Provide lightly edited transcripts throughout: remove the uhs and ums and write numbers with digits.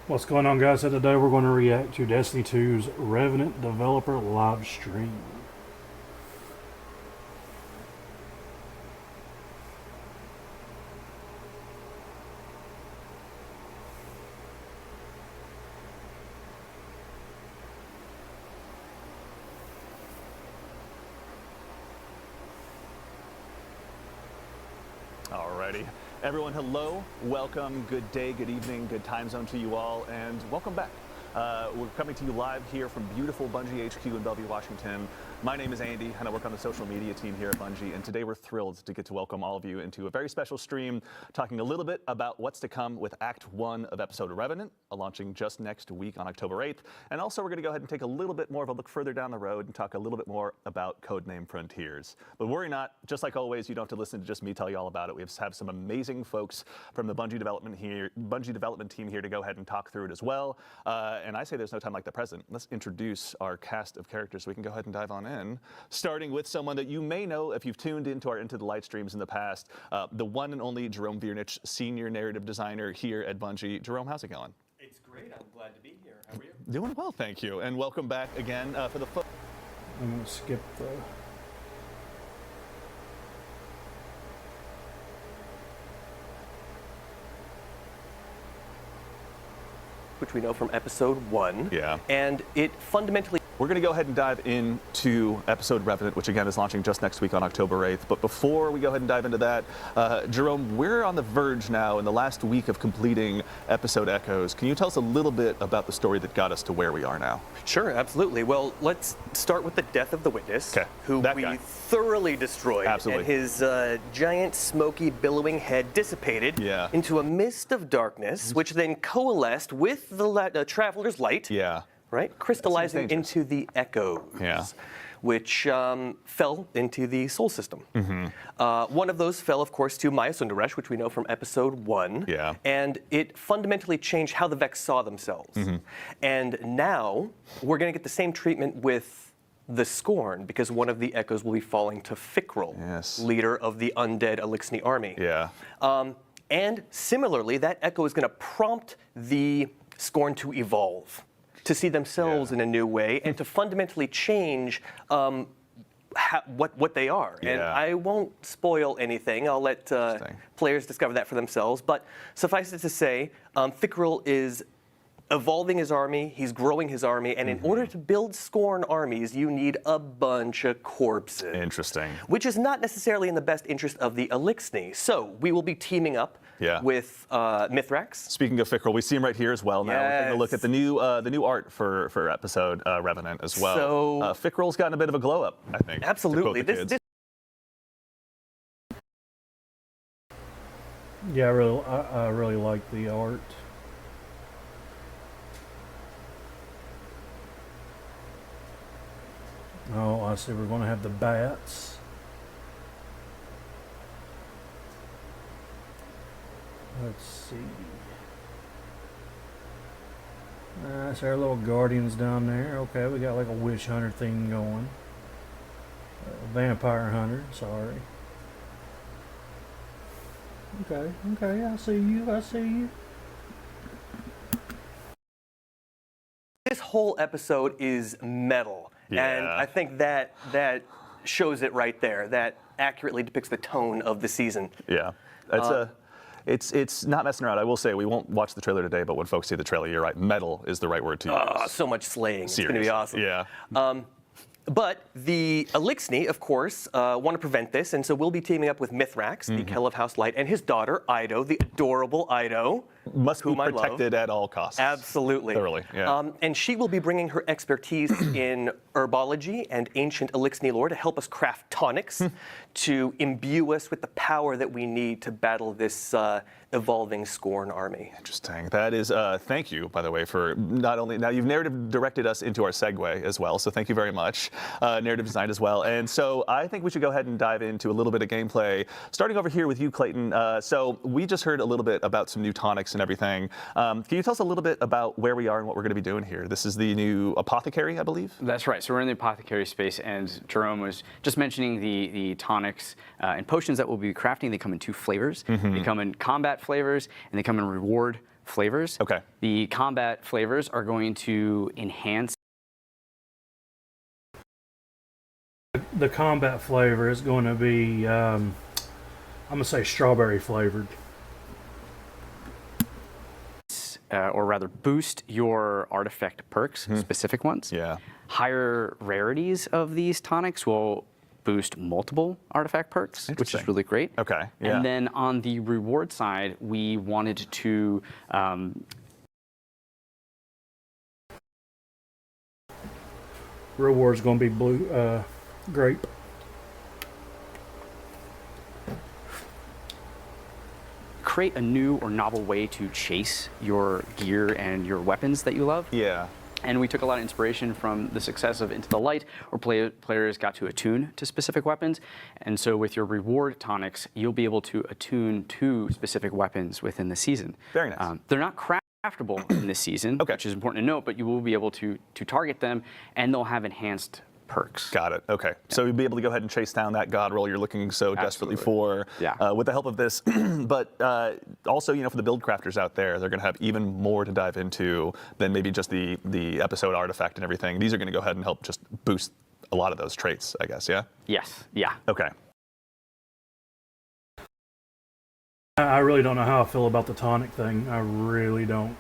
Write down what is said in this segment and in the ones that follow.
What's going on, guys? So today we're going to react to Destiny 2's Revenant developer live stream. Alrighty. Everyone, hello, welcome, good day, good evening, good time zone to you all, and welcome back. We're coming to you live here from beautiful Bungie HQ in Bellevue, Washington. My name is Andy, and I work on the social media team here at Bungie, and today we're thrilled to get to welcome all of you into a very special stream, talking a little bit about what's to come with Act 1 of episode Revenant, launching just next week on October 8th, and also we're going to go ahead and take a little bit more of a look further down the road and talk a little bit more about Codename Frontiers. But worry not, just like always, you don't have to listen to just me tell you all about it. We have some amazing folks from the Bungie development team here to go ahead and talk through it as well. And I say there's no time like the present. Let's introduce our cast of characters so we can go ahead and dive on in. Starting with someone that you may know if you've tuned into our Into the Light streams in the past, the one and only Jerome Viernich, senior narrative designer here at Bungie. Jerome, how's it going? It's great. I'm glad to be here. How are you? Doing well, thank you. And welcome back again for the I'm going to skip the... Which we know from episode 1. Yeah. And it fundamentally... We're going to go ahead and dive into episode Revenant, which again is launching just next week on October 8th. But before we go ahead and dive into that, Jerome, we're on the verge now in the last week of completing episode Echoes. Can you tell us a little bit about the story that got us to where we are now? Sure, absolutely. Well, let's start with the death of the Witness, who that we guy. thoroughly destroyed. Absolutely. And his giant, smoky, billowing head dissipated into a mist of darkness, which then coalesced with the Traveler's Light. Yeah. Right? Crystallizing into the Echoes, which fell into the Soul System. One of those fell, of course, to Maya Sundaresh, which we know from episode 1. Yeah. And it fundamentally changed how the Vex saw themselves. And now we're going to get the same treatment with the Scorn, because one of the Echoes will be falling to Fikrul, leader of the undead Elixni army. Yeah. And similarly, that Echo is going to prompt the Scorn to evolve, to see themselves in a new way, and to fundamentally change what they are. And I won't spoil anything. I'll let players discover that for themselves. But suffice it to say, Fikrul is evolving his army, he's growing his army, and in order to build Scorn armies, you need a bunch of corpses. Interesting. Which is not necessarily in the best interest of the Elixni. So we will be teaming up with Mithrax. Speaking of Fikrul, we see him right here as well now. We're taking a look at the new art for episode Revenant as well. So Fikrul's gotten a bit of a glow up, I think. Absolutely. Yeah, I really like the art. Oh, I see. We're going to have the bats. Let's see. That's our little guardians down there. Okay, we got like a witch hunter thing going. Vampire hunter, sorry. Okay, I see you. This whole episode is metal. And I think that shows it right there. That accurately depicts the tone of the season. Yeah, it's not messing around. I will say we won't watch the trailer today, but when folks see the trailer, you're right. Metal is the right word to use. So much slaying. Serious. It's going to be awesome. Yeah. But the Elixni, of course, want to prevent this, and so we'll be teaming up with Mithrax, the Kell of House Light, and his daughter, Ido, the adorable Ido. Must be protected at all costs. Absolutely. Thoroughly, yeah. And she will be bringing her expertise in herbology and ancient Elixni lore to help us craft tonics to imbue us with the power that we need to battle this evolving Scorn army. Interesting. That is, thank you, by the way, for not only, now you've narrative directed us into our segue as well, so thank you very much. Narrative design as well. And so I think we should go ahead and dive into a little bit of gameplay, starting over here with you, Clayton. So we just heard a little bit about some new tonics and everything. Can you tell us a little bit about where we are and what we're going to be doing here? This is the new apothecary, I believe? That's right. So we're in the apothecary space, and Jerome was just mentioning the tonics and potions that we'll be crafting. They come in 2 flavors. They come in combat flavors, and they come in reward flavors. Okay. The combat flavors are going to enhance. The combat flavor is going to be, I'm going to say strawberry flavored. Or rather boost your artifact perks, specific ones. Yeah. Higher rarities of these tonics will boost multiple artifact perks, which is really great. Okay. Yeah. And then on the reward side, we wanted to Reward's going to be blue, grape. create a new or novel way to chase your gear and your weapons that you love. Yeah. And we took a lot of inspiration from the success of Into the Light, where players got to attune to specific weapons. And so with your reward tonics, you'll be able to attune to specific weapons within the season. Very nice. They're not craftable in this season, which is important to note, but you will be able to target them, and they'll have enhanced perks. Got it. Okay. So you'll be able to go ahead and chase down that god roll you're looking so desperately for with the help of this. But also, you know, for the build crafters out there, they're going to have even more to dive into than maybe just the episode artifact and everything. These are going to go ahead and help just boost a lot of those traits, I guess, yeah? Yes. Yeah. Okay. I really don't know how I feel about the tonic thing. I really don't.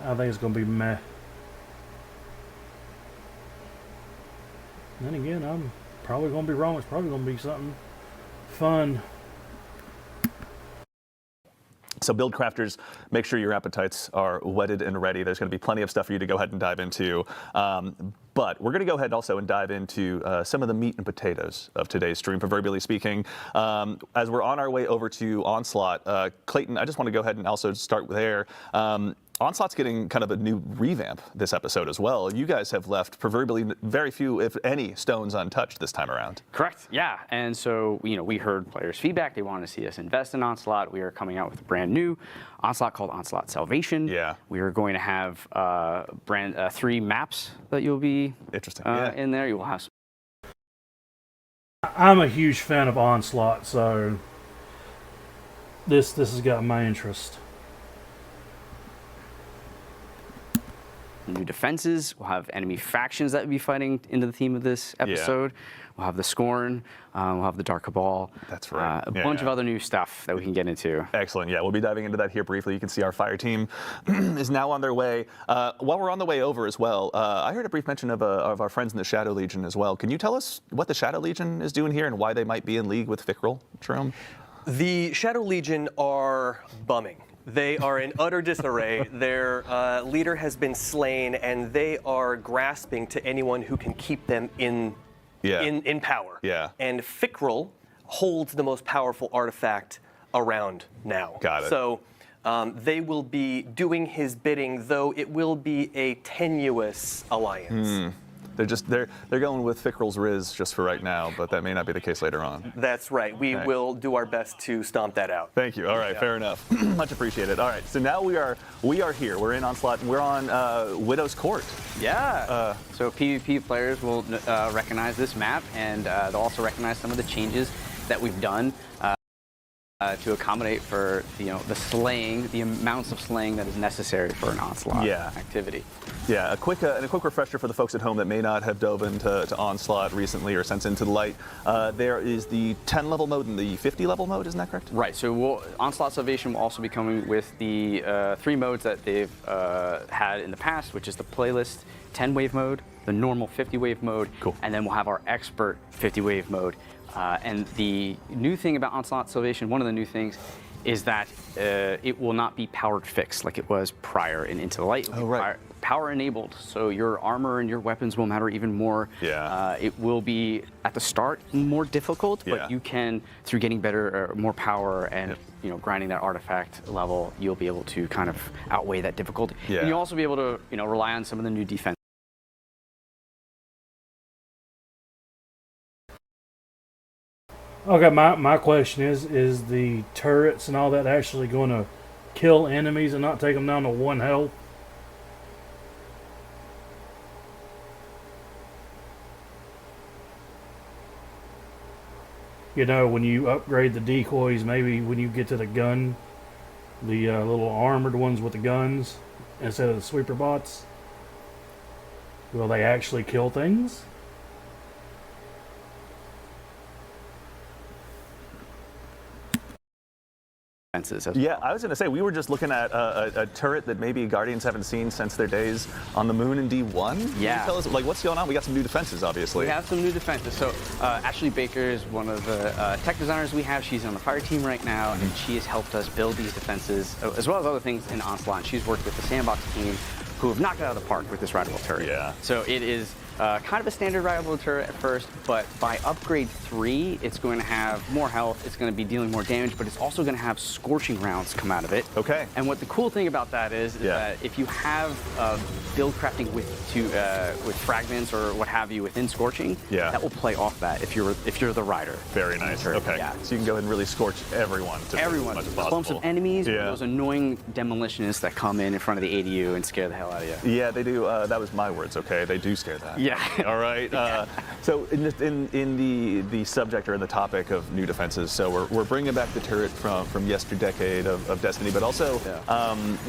I think it's going to be meh. Then again, I'm probably going to be wrong. It's probably going to be something fun. So build crafters, make sure your appetites are whetted and ready. There's going to be plenty of stuff for you to go ahead and dive into. But we're going to go ahead also and dive into some of the meat and potatoes of today's stream, proverbially speaking. As we're on our way over to Onslaught, Clayton, I just want to go ahead and also start there. Onslaught's getting kind of a new revamp this episode as well. You guys have left proverbially very few, if any, stones untouched this time around. Correct. Yeah. And so, you know, we heard players' feedback. They wanted to see us invest in Onslaught. We are coming out with a brand new Onslaught called Onslaught Salvation. Yeah. We are going to have 3 maps that you'll be in there. You will have. I'm a huge fan of Onslaught, so this has got my interest. New defenses. We'll have enemy factions that will be fighting into the theme of this episode. We'll have the Scorn. We'll have the Dark Cabal. That's right. A bunch of other new stuff that we can get into. Excellent. Yeah, we'll be diving into that here briefly. You can see our fire team is now on their way. While we're on the way over as well, I heard a brief mention of our friends in the Shadow Legion as well. Can you tell us what the Shadow Legion is doing here and why they might be in league with Fickrel, Jerome? The Shadow Legion are bumming. They are in utter disarray. Their leader has been slain, and they are grasping to anyone who can keep them in power. Yeah. And Fickrel holds the most powerful artifact around now. Got it. So they will be doing his bidding, though it will be a tenuous alliance. They're going with Fickrel's Riz just for right now, but that may not be the case later on. That's right. We will do our best to stomp that out. Thank you. All right, fair enough. Much appreciated. All right, so now we are here. We're in Onslaught. We're on Widow's Court. Yeah. So PvP players will recognize this map, and they'll also recognize some of the changes that we've done to accommodate for the slaying, the amounts of slaying that is necessary for an Onslaught activity. Yeah, a quick refresher for the folks at home that may not have dove into Onslaught recently or since Into the Light. There is the 10 level mode and the 50 level mode, isn't that correct? Right, so Onslaught Salvation will also be coming with the 3 modes that they've had in the past, which is the playlist 10 wave mode, the normal 50 wave mode, and then we'll have our expert 50 wave mode. And the new thing about Onslaught Salvation, one of the new things, is that it will not be powered fixed like it was prior in Into the Light. It will be power enabled, so your armor and your weapons will matter even more. It will be at the start more difficult, but you can, through getting better, more power and grinding that artifact level, you'll be able to kind of outweigh that difficulty. And you'll also be able to rely on some of the new defense. Okay, my question is the turrets and all that actually going to kill enemies and not take them down to 1 health? You know, when you upgrade the decoys, maybe when you get to the gun, the little armored ones with the guns instead of the sweeper bots, will they actually kill things? Yeah, I was going to say, we were just looking at a turret that maybe Guardians haven't seen since their days on the moon in D1. Yeah. Can you tell us, like, what's going on? We got some new defenses, obviously. We have some new defenses. So Ashley Baker is one of the tech designers we have. She's on the fire team right now, and she has helped us build these defenses, as well as other things in Onslaught. And she's worked with the Sandbox team, who have knocked it out of the park with this rideable turret. Yeah. So it is kind of a standard rideable turret at first, but by upgrade 3, it's going to have more health, it's going to be dealing more damage, but it's also going to have scorching rounds come out of it. Okay. And what the cool thing about that is that if you have build crafting with fragments or what have you within scorching, that will play off that if you're the rider. Very nice. Okay. Yeah. So you can go ahead and really scorch everyone. Everyone. As much as Clumps of enemies, Yeah. those annoying demolitionists that come in front of the ADU and scare the hell out of you. Yeah, they do. That was my words, okay? They do scare that. Yeah. All right. So in the subject or in the topic of new defenses, so we're bringing back the turret from yesterdecade of Destiny, but also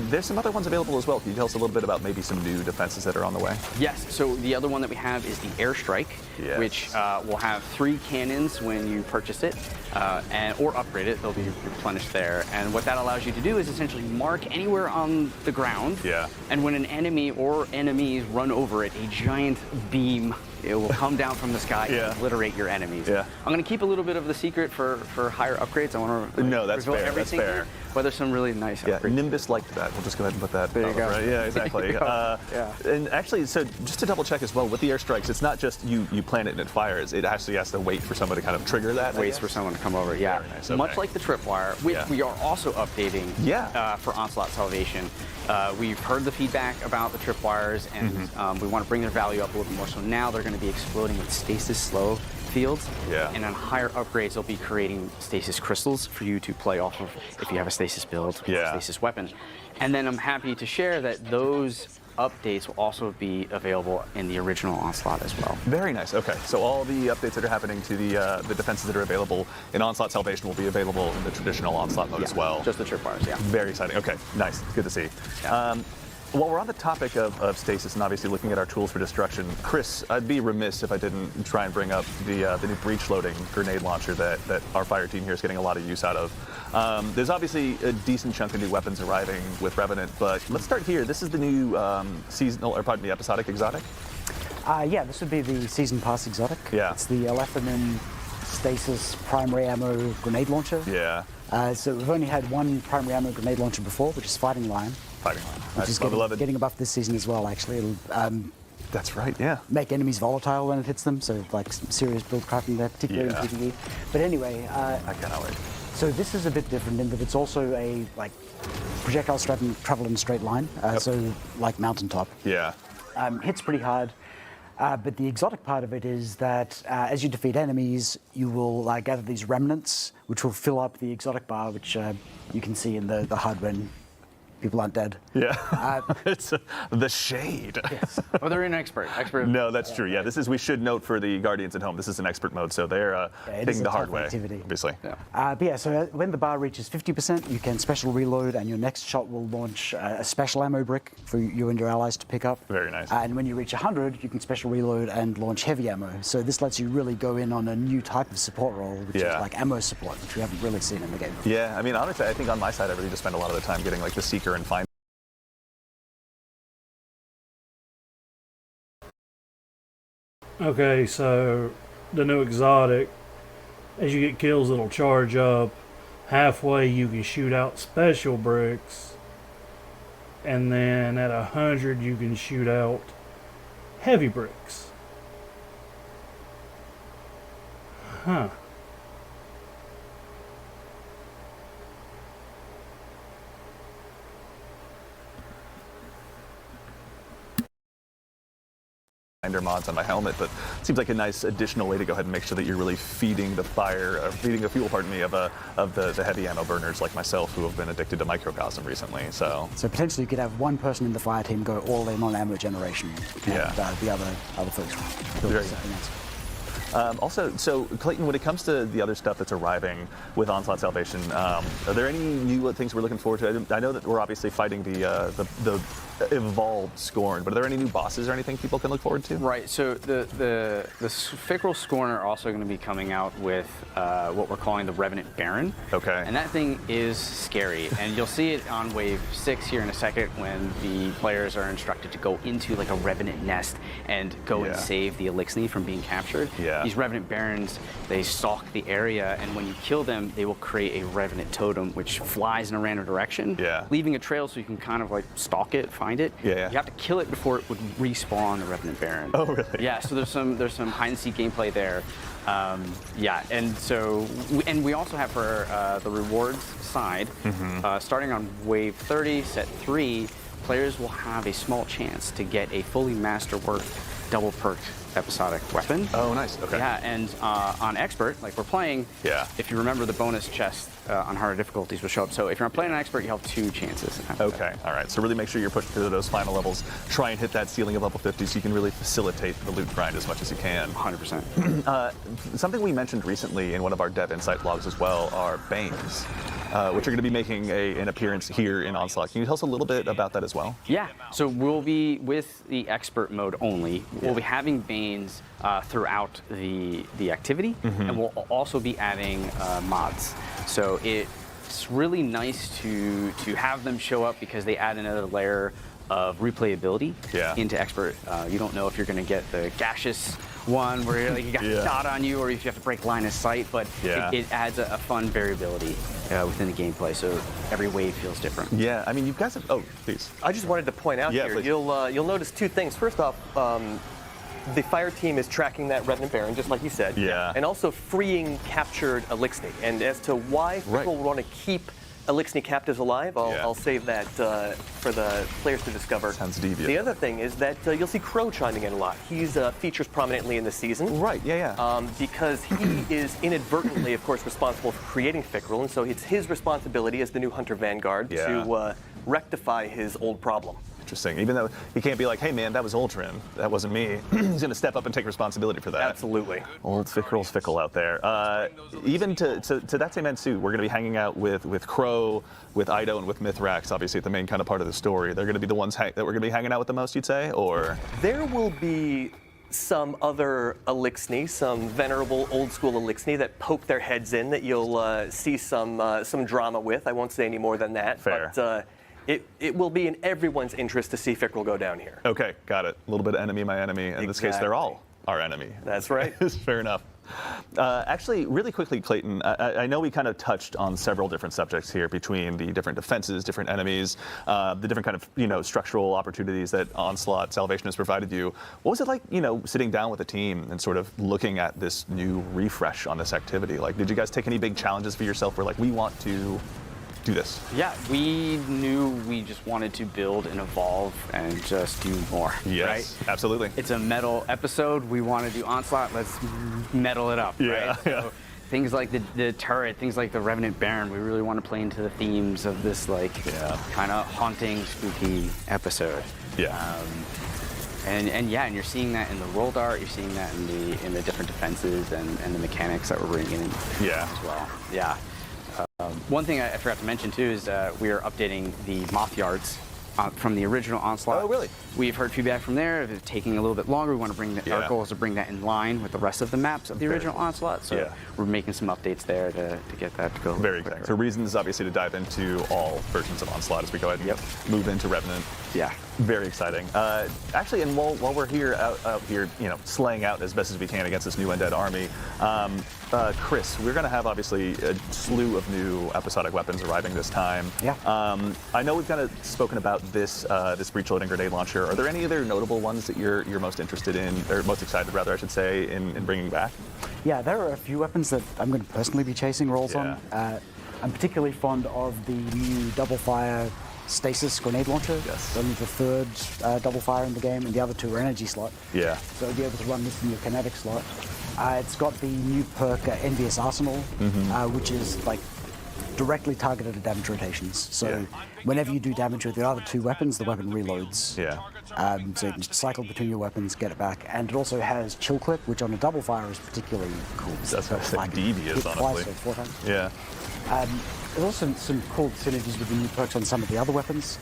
there's some other ones available as well. Can you tell us a little bit about maybe some new defenses that are on the way? Yes. So the other one that we have is the airstrike, which will have 3 cannons when you purchase it, or upgrade it. They'll be replenished there. And what that allows you to do is essentially mark anywhere on the ground. Yeah. And when an enemy or enemies run over it, a giant beam, it will come down from the sky and obliterate your enemies. Yeah. I'm going to keep a little bit of the secret for higher upgrades. I want to that's reveal fair. everything That's fair. here, but there's some really nice upgrades. Nimbus liked that. We'll just go ahead and put that. There you go. Right? Yeah, exactly. Yeah. And actually, so just to double check as well, with the airstrikes, it's not just you plant it and it fires. It actually has to wait for someone to kind of trigger that. Waits for someone to come over. Yeah. Very nice. Okay. Much like the tripwire, which we are also updating. For Onslaught Salvation. We've heard the feedback about the tripwires, and we want to bring their value up a little bit more. So now they're going to be exploding with stasis slow fields. Yeah. And on higher upgrades, they'll be creating stasis crystals for you to play off of if you have a stasis build, stasis weapon. And then I'm happy to share that those updates will also be available in the original Onslaught as well. Very nice. Okay, so all the updates that are happening to the defenses that are available in Onslaught Salvation will be available in the traditional Onslaught mode as well. Just the tripwires, Very exciting. Okay, nice. Good to see. Yeah. While we're on the topic of stasis and obviously looking at our tools for destruction, Chris, I'd be remiss if I didn't try and bring up the new breach loading grenade launcher that our fire team here is getting a lot of use out of. There's obviously a decent chunk of new weapons arriving with Revenant, but let's start here. This is the new episodic exotic. Yeah, this would be the season pass exotic. Yeah. It's the Alephanin stasis primary ammo grenade launcher. Yeah. So we've only had one primary ammo grenade launcher before, which is Fighting Lion. Fighting Lion. Which is getting a buff this season as well, actually. It'll That's right, yeah. make enemies volatile when it hits them, so like some serious build crafting there, particularly in PvE. But anyway, I cannot wait. so this is a bit different in that it's also a projectiles travel in a straight line, so like mountaintop. Yeah. Hits pretty hard. But the exotic part of it is that as you defeat enemies, you will gather these remnants, which will fill up the exotic bar, which you can see in the HUD when people aren't dead. Yeah. It's the shade. Yes. Oh, they're an expert. No, that's true. Yeah, we should note for the Guardians at home, this is an expert mode, so they're taking the hard way, obviously. Yeah. But yeah, so when the bar reaches 50%, you can special reload, and your next shot will launch a special ammo brick for you and your allies to pick up. Very nice. And when you reach 100, you can special reload and launch heavy ammo. So this lets you really go in on a new type of support role, which is like ammo support, which we haven't really seen in the game. Yeah, I mean, honestly, I think on my side, I really just spend a lot of the time getting like the Seeker and find. Okay, so the new exotic, as you get kills, it'll charge up. Halfway, you can shoot out special bricks, and then at 100, you can shoot out heavy bricks. Huh. Mods on my helmet, but it seems like a nice additional way to go ahead and make sure that you're really feeding the fuel, of the heavy ammo burners like myself who have been addicted to microcosm recently. So potentially you could have one person in the fire team go all in on ammo generation, and the other folks build something else. Also, so Clayton, when it comes to the other stuff that's arriving with Onslaught Salvation, are there any new things we're looking forward to? I know that we're obviously fighting the evolved Scorn, but are there any new bosses or anything people can look forward to? Right. So the Fickrel Scorn are also going to be coming out with what we're calling the Revenant Baron. Okay. And that thing is scary, and you'll see it on wave 6 here in a second when the players are instructed to go into like a Revenant nest and go and save the Elixni from being captured. Yeah. These Revenant Barons, they stalk the area, and when you kill them, they will create a Revenant totem which flies in a random direction, leaving a trail so you can kind of like stalk it, find it. Yeah. You have to kill it before it would respawn the Revenant Baron. Oh, really? Yeah, so there's some hide and seek gameplay there. And so we also have for the rewards side, starting on wave 30, set 3, players will have a small chance to get a fully masterwork double perked episodic weapon. Oh, nice. Okay. Yeah, and on expert, like we're playing, if you remember, the bonus chest on harder difficulties will show up. So if you're playing on expert, you have 2 chances. Okay, all right. So really make sure you're pushing through those final levels. Try and hit that ceiling of level 50 so you can really facilitate the loot grind as much as you can. 100%. Something we mentioned recently in one of our Dev Insight vlogs as well are Banes, which are going to be making an appearance here in Onslaught. Can you tell us a little bit about that as well? Yeah, so we'll be, with the expert mode only, we'll be having Banes throughout the activity, and we'll also be adding mods. So it's really nice to have them show up because they add another layer of replayability into expert. You don't know if you're going to get the gaseous one where you're like, you got a shot on you, or if you have to break line of sight, but it adds a fun variability within the gameplay, so every wave feels different. Yeah, I mean, you guys have, oh, please. I just wanted to point out here, please. you'll notice 2 things. First off, the fire team is tracking that Revenant Baron, just like you said. Yeah. And also freeing captured Elixni. And as to why people want to keep Elixni captives alive, I'll save that for the players to discover. Sounds devious. The other thing is that you'll see Crow chiming in a lot. He's features prominently in the season. Right, because he is inadvertently, of course, responsible for creating Fickrel, and so it's his responsibility as the new Hunter Vanguard to rectify his old problem. Interesting. Even though he can't be like, hey man, that was Ultron, that wasn't me. He's going to step up and take responsibility for that. Absolutely. Old Fickrel's fickle out there. Even to that same end too, we're going to be hanging out with Crow, with Ido, and with Mithrax, obviously at the main kind of part of the story. They're going to be the ones that we're going to be hanging out with the most, you'd say? Or there will be some other Elixni, some venerable old school Elixni that poke their heads in that you'll see some drama with. I won't say any more than that. Fair. But it will be in everyone's interest to see Fickrel go down here. Okay, got it. A little bit of enemy, my enemy. In this case, they're all our enemy. That's right. Fair enough. Actually, really quickly, Clayton, I know we kind of touched on several different subjects here between the different defenses, different enemies, the different kind of, structural opportunities that Onslaught Salvation has provided you. What was it like, sitting down with a team and sort of looking at this new refresh on this activity? Like, did you guys take any big challenges for yourself where, like, we want to do this? Yeah, we knew we just wanted to build and evolve and just do more. Yes, right? Absolutely. It's a metal episode. We want to do Onslaught. Let's metal it up. Right? So things like the turret, things like the Revenant Baron, we really want to play into the themes of this kind of haunting, spooky episode. And you're seeing that in the roll dart. You're seeing that in the different defenses and the mechanics that we're bringing in as well. Yeah. One thing I forgot to mention too is we are updating the moth yards from the original Onslaught. Oh, really? We've heard feedback from there. It's taking a little bit longer. We want to bring our goal is to bring that in line with the rest of the maps of the original Onslaught. So we're making some updates there to get that to go. Very exciting. So reasons obviously to dive into all versions of Onslaught as we go ahead and move into Revenant. Yeah. Very exciting. Actually, and while we're here out here, slaying out as best as we can against this new undead army, Chris, we're going to have obviously a slew of new episodic weapons arriving this time. Yeah. I know we've kind of spoken about this breech loading grenade launcher. Are there any other notable ones that you're most interested in, or most excited rather, I should say, in bringing back? Yeah, there are a few weapons that I'm going to personally be chasing rolls on. I'm particularly fond of the new double fire stasis grenade launcher. Yes. Only the third double fire in the game, and the other 2 are energy slot. Yeah. So you'll be able to run this in your kinetic slot. It's got the new perk Envious Arsenal, which is like directly targeted at damage rotations. So whenever you do damage with the other two weapons, the weapon reloads. Yeah. So you can just cycle between your weapons, get it back. And it also has chill clip, which on a double fire is particularly cool. That's like devious, honestly. Twice or 4 times. Yeah. There's also some cool synergies with the new perks on some of the other weapons.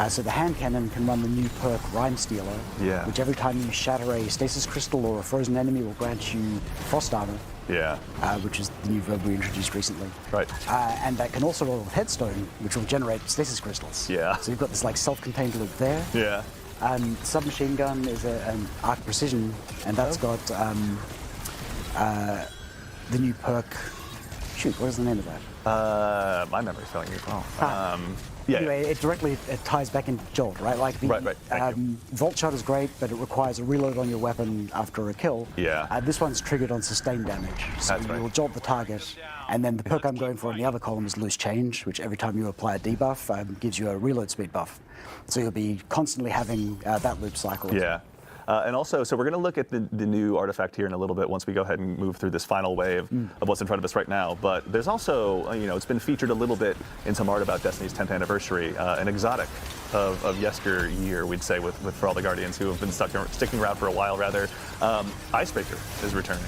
So the hand cannon can run the new perk Rhyme Stealer, which every time you shatter a stasis crystal or a frozen enemy will grant you frost armor. Yeah. Which is the new verb we introduced recently. Right. And that can also roll with Headstone, which will generate stasis crystals. Yeah. So you've got this like self-contained loop there. Yeah. Submachine gun is an arc precision, and that's got the new perk. Shoot, what is the name of that? My memory's failing me. Anyway, it ties back into Jolt, right? Like the right. Vault Shot is great, but it requires a reload on your weapon after a kill. Yeah. This one's triggered on sustained damage, so you'll jolt the target, and then the perk I'm going for in the other column is Loose Change, which every time you apply a debuff gives you a reload speed buff. So you'll be constantly having that loop cycle. Yeah. And also, so we're going to look at the new artifact here in a little bit once we go ahead and move through this final wave of what's in front of us right now. But there's also, it's been featured a little bit in some art about Destiny's 10th anniversary, an exotic of yesteryear, we'd say, for all the Guardians who have been sticking around for a while, rather. Icebreaker is returning.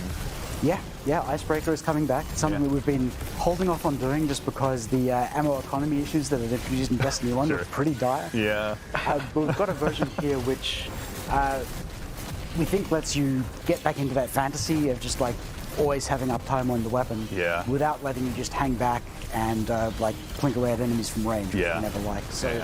Yeah, Icebreaker is coming back. It's something that we've been holding off on doing just because the ammo economy issues that are introduced in Destiny 1 are pretty dire. Yeah. But we've got a version here which we think lets you get back into that fantasy of just like always having uptime on the weapon without letting you just hang back and like plink away at enemies from range, which we never like. So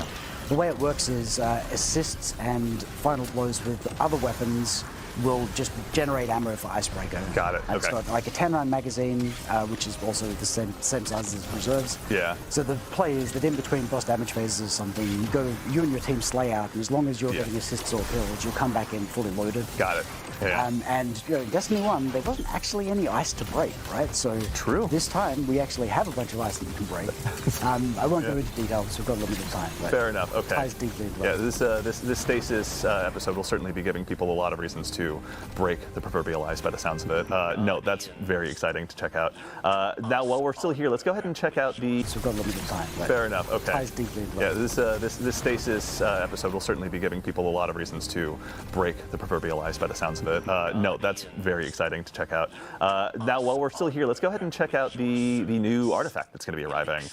the way it works is assists and final blows with other weapons will just generate ammo for Icebreaker. Got it. And it's got like a 10-round magazine, which is also the same size as reserves. Yeah. So the play is that in between boss damage phases or something, you and your team slay out, and as long as you're getting assists or kills, you'll come back in fully loaded. Got it. Yeah. And in Destiny 1, there wasn't actually any ice to break, right? So this time we actually have a bunch of ice that you can break. I won't go into detail because we've got limited time. But fair enough. Okay. Ties deeply into this stasis episode will certainly be giving people a lot of reasons to break the proverbial ice by the sounds of it. No, that's very exciting to check out. Now, while we're still here, let's go ahead and check out the. So we've got limited time. Fair enough. Okay. Ties deeply into this stasis episode will certainly be giving people a lot of reasons to break the proverbial ice by the sounds of it. No, that's very exciting to check out. Now, while we're still here, let's go ahead and check out the new artifact that's going to be arriving.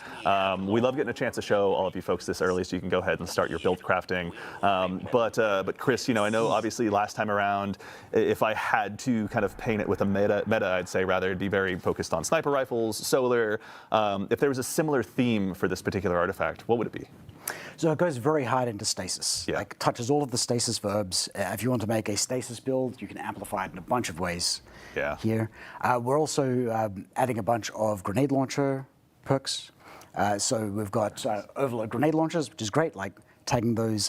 We love getting a chance to show all of you folks this early, so you can go ahead and start your build crafting. But Chris, I know obviously last time around, if I had to kind of paint it with a meta, I'd say rather it'd be very focused on sniper rifles, solar. If there was a similar theme for this particular artifact, what would it be? So it goes very hard into stasis. Like touches all of the stasis verbs. If you want to make a stasis build, you can amplify it in a bunch of ways. Here, we're also adding a bunch of grenade launcher perks. So we've got overload grenade launchers, which is great. Like tagging those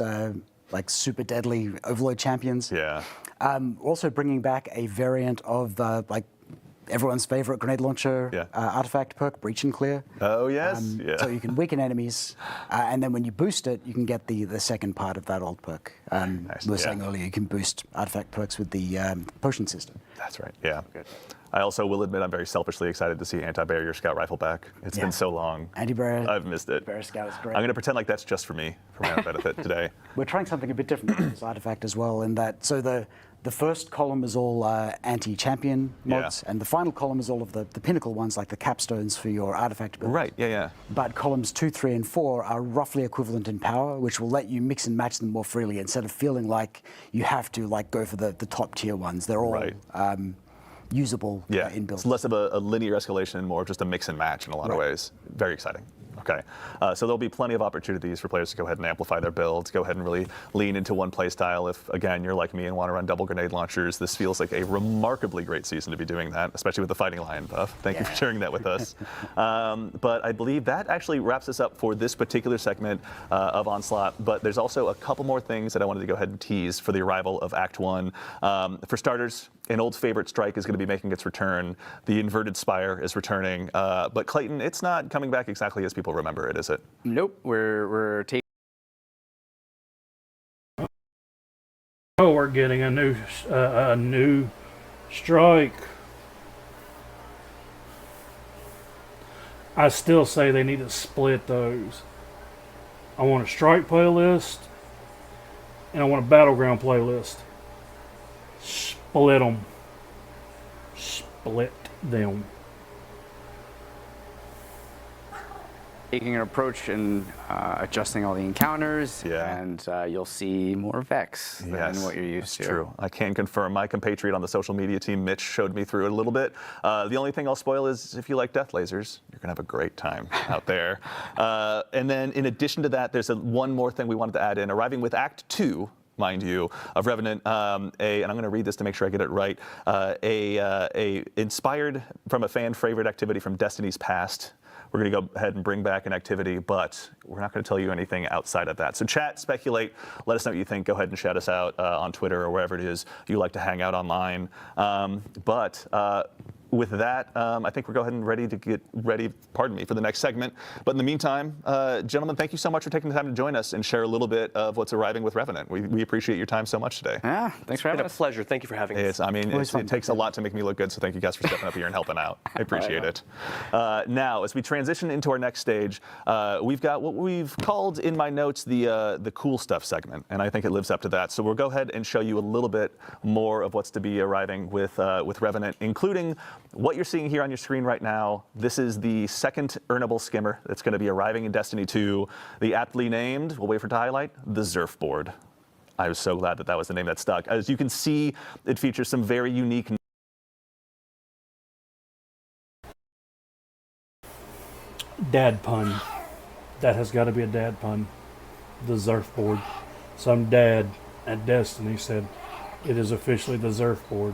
like super deadly overload champions. Also bringing back a variant of like everyone's favorite grenade launcher artifact perk, Breach and Clear. Oh, yes. So you can weaken enemies, and then when you boost it, you can get the second part of that old perk. We were saying earlier, you can boost artifact perks with the potion system. That's right, Good. I also will admit I'm very selfishly excited to see Anti-Barrier Scout Rifle back. It's been so long. Anti-Barrier. I've missed it. Barrier Scout is great. I'm going to pretend like that's just for me, for my own benefit today. We're trying something a bit different with this artifact as well, in that, so the first column is all anti-champion mods, and the final column is all of the pinnacle ones, like the capstones for your artifact build. Right, But columns 2, 3, and 4 are roughly equivalent in power, which will let you mix and match them more freely instead of feeling like you have to like go for the top tier ones. They're all usable in builds. It's less of a linear escalation and more of just a mix and match in a lot of ways. Very exciting. Okay, so there'll be plenty of opportunities for players to go ahead and amplify their builds, go ahead and really lean into one play style. If, again, you're like me and want to run double grenade launchers, this feels like a remarkably great season to be doing that, especially with the Fighting Lion buff. Thank you for sharing that with us. But I believe that actually wraps us up for this particular segment of Onslaught, but there's also a couple more things that I wanted to go ahead and tease for the arrival of Act 1. For starters, an old favorite strike is going to be making its return. The Inverted Spire is returning. But Clayton, it's not coming back exactly as people remember it, is it? Nope. We're taking. Oh, we're getting a new strike. I still say they need to split those. I want a strike playlist, and I want a battleground playlist. Split them. Split them. Taking an approach and adjusting all the encounters, and you'll see more Vex than what you're used to. That's true. I can confirm. My compatriot on the social media team, Mitch, showed me through it a little bit. The only thing I'll spoil is if you like death lasers, you're going to have a great time out there. And then in addition to that, there's one more thing we wanted to add in. Arriving with Act 2, mind you, of Revenant, and I'm going to read this to make sure I get it right, inspired from a fan favorite activity from Destiny's past. We're going to go ahead and bring back an activity, but we're not going to tell you anything outside of that. So chat, speculate, let us know what you think. Go ahead and shout us out on Twitter or wherever it is you like to hang out online. With that, I think we're going and ready to get ready, pardon me, for the next segment. But in the meantime, gentlemen, thank you so much for taking the time to join us and share a little bit of what's arriving with Revenant. We appreciate your time so much today. Yeah, thanks for having us. It's been a pleasure. Thank you for having us. It takes a lot to make me look good, so thank you guys for stepping up here and helping out. I appreciate it. Now, as we transition into our next stage, we've got what we've called in my notes the cool stuff segment, and I think it lives up to that. So we'll go ahead and show you a little bit more of what's to be arriving with Revenant, including what you're seeing here on your screen right now. This is the second earnable skimmer that's going to be arriving in Destiny 2. The aptly named, we'll wait for it to highlight, the Zerf board. I was so glad that was the name that stuck. As you can see, it features some very unique. Dad pun. That has got to be a dad pun. The Zerf board. Some dad at Destiny said it is officially the Zerf board.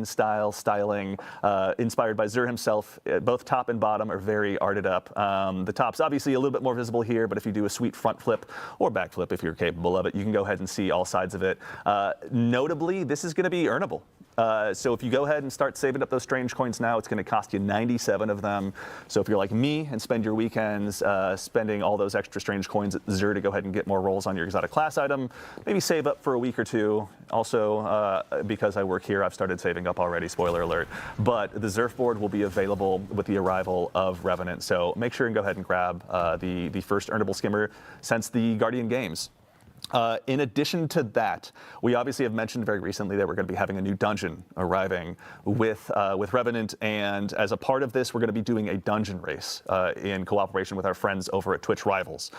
Style styling, inspired by Xur himself. Both top and bottom are very arted up. The top's obviously a little bit more visible here, but if you do a sweet front flip or back flip, if you're capable of it, you can go ahead and see all sides of it. Notably, this is going to be earnable. So if you go ahead and start saving up those strange coins now, it's going to cost you 97 of them. So if you're like me and spend your weekends spending all those extra strange coins at Xur to go ahead and get more rolls on your exotic class item, maybe save up for a week or two. Also, because I work here, I've started saving up already, spoiler alert. But the Zerf board will be available with the arrival of Revenant. So make sure and go ahead and grab the first earnable skimmer since the Guardian Games. In addition to that, we obviously have mentioned very recently that we're going to be having a new dungeon arriving with Revenant, and as a part of this, we're going to be doing a dungeon race in cooperation with our friends over at Twitch Rivals.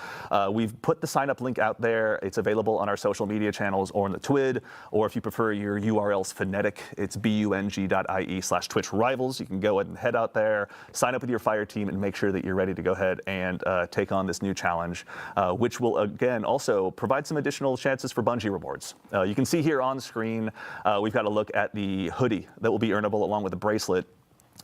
We've put the sign-up link out there. It's available on our social media channels or on the TWID, or if you prefer your URL's phonetic, it's bung.ie/Twitch Rivals. You can go ahead and head out there, sign up with your fire team, and make sure that you're ready to go ahead and take on this new challenge, which will again also provide some additional chances for Bungie rewards. You can see here on screen, we've got a look at the hoodie that will be earnable along with the bracelet.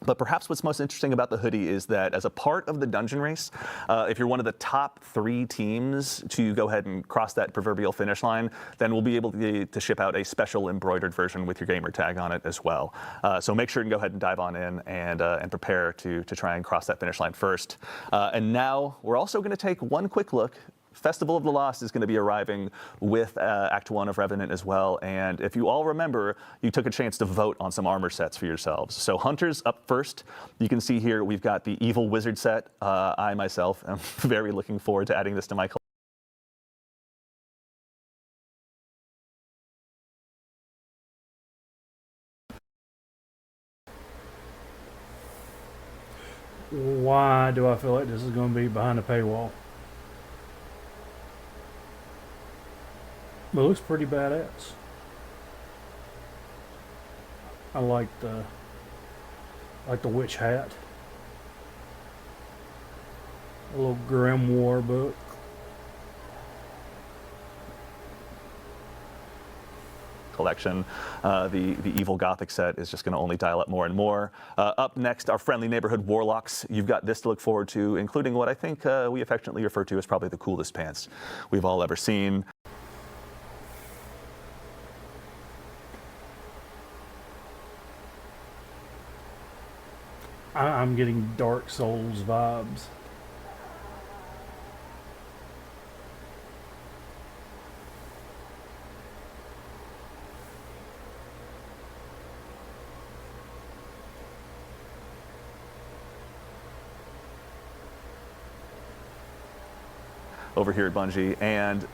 But perhaps what's most interesting about the hoodie is that as a part of the dungeon race, if you're one of the top 3 teams to go ahead and cross that proverbial finish line, then we'll be able to ship out a special embroidered version with your gamer tag on it as well. So make sure and go ahead and dive on in and prepare to try and cross that finish line first. And now we're also going to take one quick look. Festival of the Lost is going to be arriving with Act 1 of Revenant as well. And if you all remember, you took a chance to vote on some armor sets for yourselves. So Hunters up first. You can see here we've got the Evil Wizard set. I myself am very looking forward to adding this to my collection. Why do I feel like this is going to be behind a paywall? It looks pretty badass. I like the witch hat. A little grimoire book. Collection. The Evil Gothic set is just going to only dial up more and more. Up next, our friendly neighborhood Warlocks. You've got this to look forward to, including what I think we affectionately refer to as probably the coolest pants we've all ever seen. I'm getting Dark Souls vibes. over here at Bungie, and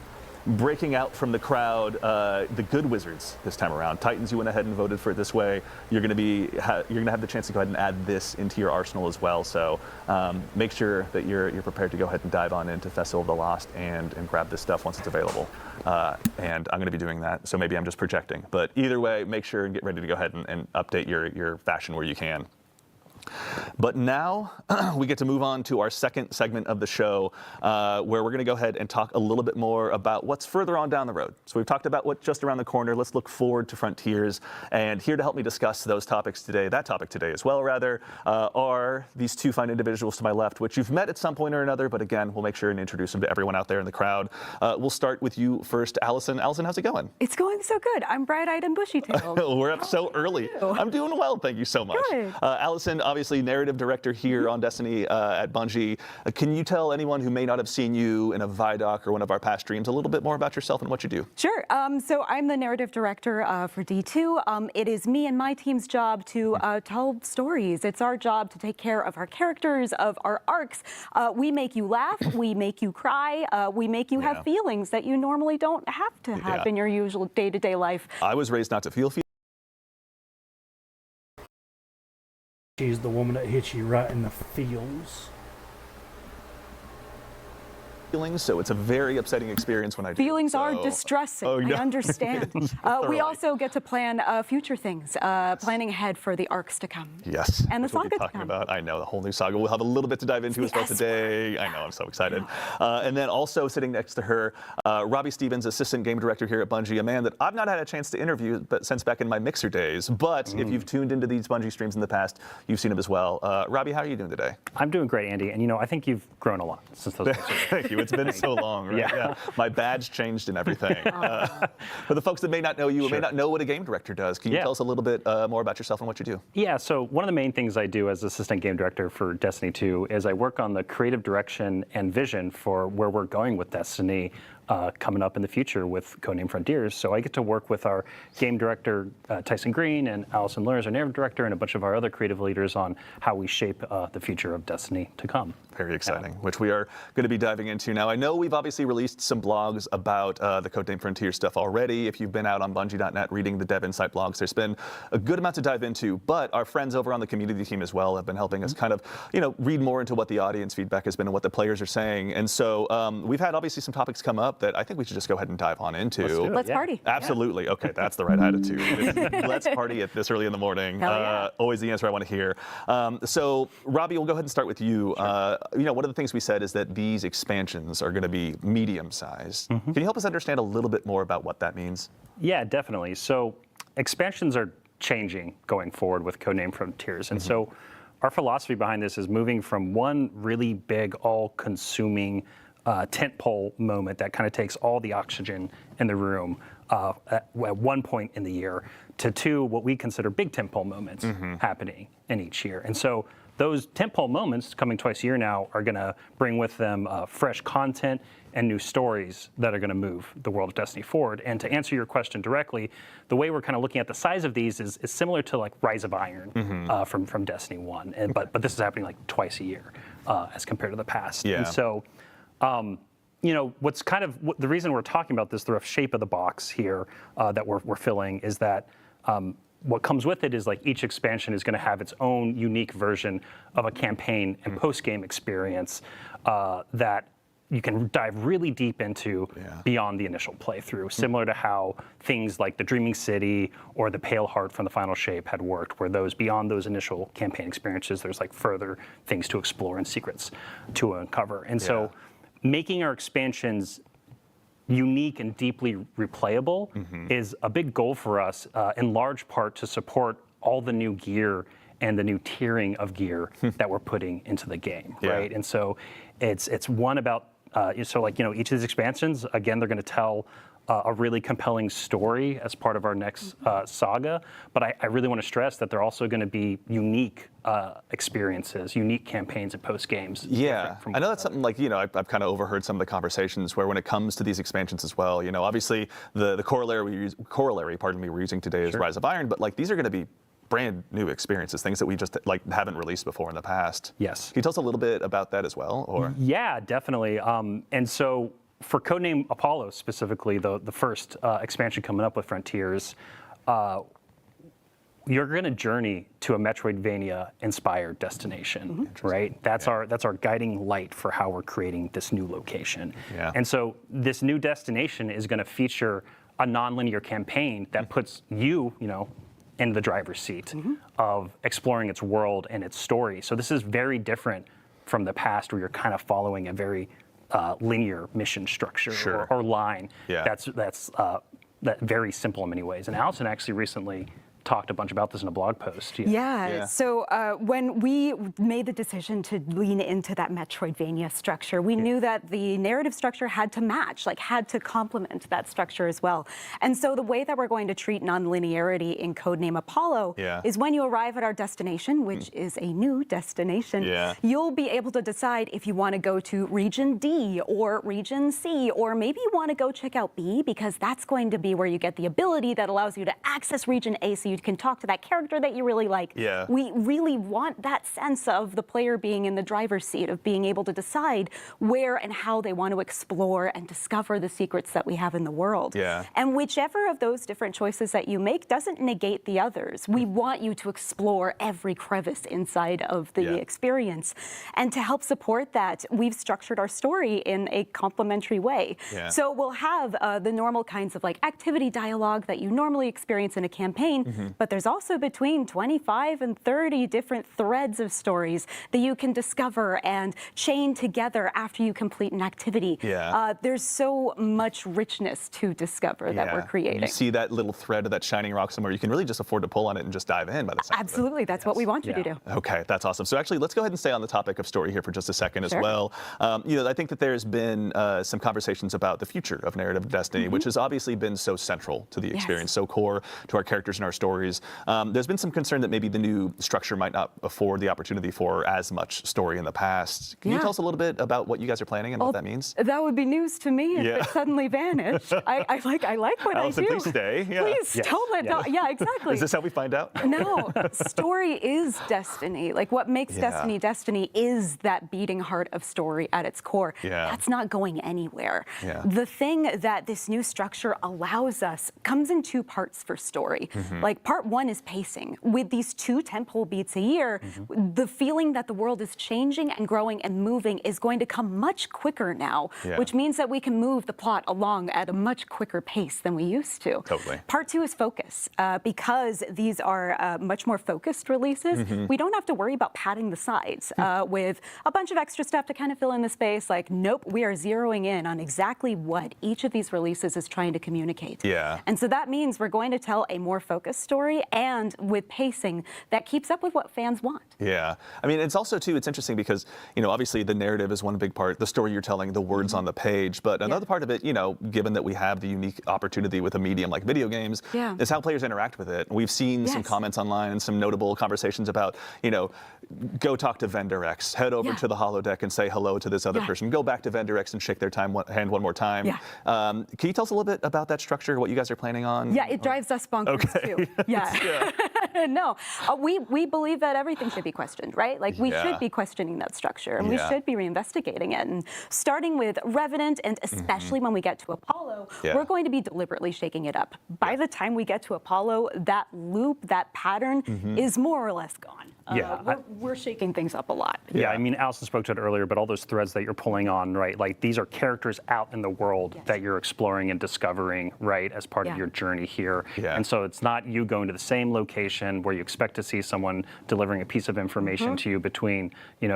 breaking out from the crowd, the good wizards this time around. Titans, you went ahead and voted for it this way. You're going to have the chance to go ahead and add this into your arsenal as well. So make sure that you're prepared to go ahead and dive on into Festival of the Lost and grab this stuff once it's available. And I'm going to be doing that. So maybe I'm just projecting. But either way, make sure and get ready to go ahead and update your fashion where you can. But now we get to move on to our second segment of the show, where we're going to go ahead and talk a little bit more about what's further on down the road. So we've talked about what's just around the corner. Let's look forward to Frontiers. And here to help me discuss those topics today, that topic today as well, rather, are these two fine individuals to my left, which you've met at some point or another. But again, we'll make sure and introduce them to everyone out there in the crowd. We'll start with you first, Allison. Allison, how's it going? It's going so good. I'm bright-eyed and bushy-tailed. We're up so early. I'm doing well, thank you so much. Good. Allison, obviously narrative director here on Destiny at Bungie. Can you tell anyone who may not have seen you in a Vidoc or one of our past streams a little bit more about yourself and what you do? Sure. So I'm the narrative director for D2. It is me and my team's job to tell stories. It's our job to take care of our characters, of our arcs. We make you laugh. We make you cry. We make you have feelings that you normally don't have to have in your usual day-to-day life. I was raised not to feel feelings. She's the woman that hits you right in the feels. So it's a very upsetting experience when I do. Feelings are distressing. I understand. We also get to plan future things, planning ahead for the arcs to come. Yes. And the that's what saga we're talking about. I know, the whole new saga. We'll have a little bit to dive into as well today. I know, I'm so excited. And then also sitting next to her, Robbie Stevens, assistant game director here at Bungie, a man that I've not had a chance to interview since back in my Mixer days. But if you've tuned into these Bungie streams in the past, you've seen him as well. Robbie, how are you doing today? I'm doing great, Andy. And I think you've grown a lot since those days. Thank you. It's been so long, right? Yeah. My badge changed and everything. For the folks that may not know you or may not know what a game director does, can you tell us a little bit more about yourself and what you do? Yeah, so one of the main things I do as assistant game director for Destiny 2 is I work on the creative direction and vision for where we're going with Destiny coming up in the future with Codename Frontiers. So I get to work with our game director, Tyson Green, and Allison Lawrence, our narrative director, and a bunch of our other creative leaders on how we shape the future of Destiny to come. Very exciting, which we are going to be diving into now. I know we've obviously released some blogs about the Codename Frontiers stuff already. If you've been out on Bungie.net reading the Dev Insight blogs, there's been a good amount to dive into. But our friends over on the community team as well have been helping us kind of, read more into what the audience feedback has been and what the players are saying. And so we've had obviously some topics come up that I think we should just go ahead and dive on into. Let's party. Absolutely. Okay, that's the right attitude. Let's party at this early in the morning. Always the answer I want to hear. So Robbie, we'll go ahead and start with you. One of the things we said is that these expansions are going to be medium-sized. Can you help us understand a little bit more about what that means? Yeah, definitely. So expansions are changing going forward with Codename Frontiers. And so our philosophy behind this is moving from one really big, all-consuming tentpole moment that kind of takes all the oxygen in the room at one point in the year to two what we consider big tentpole moments happening in each year. And so those tentpole moments coming twice a year now are going to bring with them fresh content and new stories that are going to move the world of Destiny forward. And to answer your question directly, the way we're kind of looking at the size of these is similar to like Rise of Iron from Destiny 1. But this is happening like twice a year as compared to the past. Yeah. And so what's kind of the reason we're talking about this, the rough shape of the box here that we're filling is that what comes with it is like each expansion is going to have its own unique version of a campaign and post-game experience that you can dive really deep into beyond the initial playthrough, similar to how things like the Dreaming City or the Pale Heart from the Final Shape had worked, where those beyond those initial campaign experiences, there's like further things to explore and secrets to uncover. And so making our expansions unique and deeply replayable is a big goal for us, in large part to support all the new gear and the new tiering of gear that we're putting into the game, right? And so it's one about, each of these expansions, again, they're going to tell a really compelling story as part of our next saga, but I really want to stress that they're also going to be unique experiences, unique campaigns and post games. Yeah, I know that's something like, I've kind of overheard some of the conversations where when it comes to these expansions as well, obviously the corollary we're using today is Rise of Iron, but like these are going to be brand new experiences, things that we just like haven't released before in the past. Yes. Can you tell us a little bit about that as well? Or Yeah, definitely. And so for Codename Apollo specifically, the first expansion coming up with Frontiers, you're going to journey to a Metroidvania-inspired destination, right? That's our guiding light for how we're creating this new location. Yeah. And so this new destination is going to feature a non-linear campaign that puts you in the driver's seat of exploring its world and its story. So this is very different from the past, where you're kind of following a very linear mission structure or line. Yeah. That's very simple in many ways. And Allison actually recently talked a bunch about this in a blog post. Yeah. So when we made the decision to lean into that Metroidvania structure, we knew that the narrative structure had to match, had to complement that structure as well. And so the way that we're going to treat nonlinearity in Codename Apollo is when you arrive at our destination, which is a new destination, you'll be able to decide if you want to go to Region D or Region C, or maybe you want to go check out B, because that's going to be where you get the ability that allows you to access Region A, so you can talk to that character that you really like. Yeah. We really want that sense of the player being in the driver's seat, of being able to decide where and how they want to explore and discover the secrets that we have in the world. Yeah. And whichever of those different choices that you make doesn't negate the others. We want you to explore every crevice inside of the experience. And to help support that, we've structured our story in a complementary way. Yeah. So we'll have the normal kinds of activity dialogue that you normally experience in a campaign, but there's also between 25 and 30 different threads of stories that you can discover and chain together after you complete an activity. Yeah. There's so much richness to discover that we're creating. You see that little thread of that shining rock somewhere, you can really just afford to pull on it and just dive in by the sound Absolutely, that's what we want you to do. Okay, that's awesome. So actually, let's go ahead and stay on the topic of story here for just a second as well. I think that there's been some conversations about the future of narrative destiny, which has obviously been so central to the experience, so core to our characters and our stories. There's been some concern that maybe the new structure might not afford the opportunity for as much story in the past. Can you tell us a little bit about what you guys are planning and what that means? That would be news to me if it suddenly vanished. I like what Allison, I do. please stay. Please don't let go. Yeah, exactly. Is this how we find out? No, story is destiny. What makes destiny destiny is that beating heart of story at its core. That's not going anywhere. The thing that this new structure allows us comes in two parts for story. Part one is pacing. With these 2 tentpole beats a year, the feeling that the world is changing and growing and moving is going to come much quicker now, which means that we can move the plot along at a much quicker pace than we used to. Totally. Part 2 is focus. Because these are much more focused releases, we don't have to worry about padding the sides with a bunch of extra stuff to kind of fill in the space. Nope, we are zeroing in on exactly what each of these releases is trying to communicate. And so that means we're going to tell a more focused story, and with pacing that keeps up with what fans want. Yeah. I mean, it's also, too, it's interesting because, obviously the narrative is one big part, the story you're telling, the words on the page, but another part of it, given that we have the unique opportunity with a medium like video games, is how players interact with it. We've seen some comments online and some notable conversations about, go talk to vendor X, head over to the holodeck and say hello to this other person, go back to vendor X and shake their hand one more time. Can you tell us a little bit about that structure, what you guys are planning on? Yeah, it drives us bonkers too. No, we believe that everything should be questioned, right? We should be questioning that structure, and we should be reinvestigating it. And starting with Revenant, and especially when we get to Apollo, we're going to be deliberately shaking it up. By the time we get to Apollo, that loop, that pattern is more or less gone. We're shaking things up a lot. I mean, Allison spoke to it earlier, but all those threads that you're pulling on, right? These are characters out in the world that you're exploring and discovering, right, as part of your journey here. And so it's not you going to the same location where you expect to see someone delivering a piece of information to you between,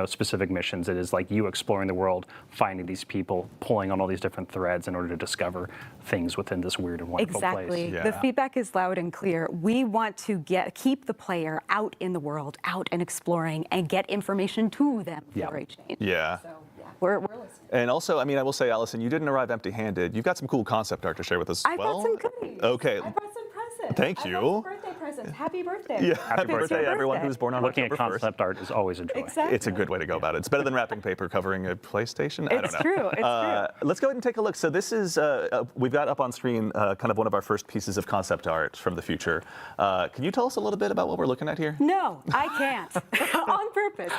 specific missions. It is you exploring the world, finding these people, pulling on all these different threads in order to discover things within this weird and wonderful place. The feedback is loud and clear. We want to keep the player out in the world, out and exploring, and get information to them for a change. So, we're listening. And also, I will say, Allison, you didn't arrive empty-handed. You've got some cool concept art to share with us as well. I brought some goodies. Okay. I brought some presents. Thank you. I brought some birthday presents. says happy birthday. Yeah, happy birthday, everyone who's born on Looking at October 1st. concept art is always a joy. Exactly. It's a good way to go about it. It's better than wrapping paper covering a PlayStation. I don't know. True. It's true. Let's go ahead and take a look. So this is, we've got up on screen kind of one of our first pieces of concept art from the future. Can you tell us a little bit about what we're looking at here? No, I can't. On purpose.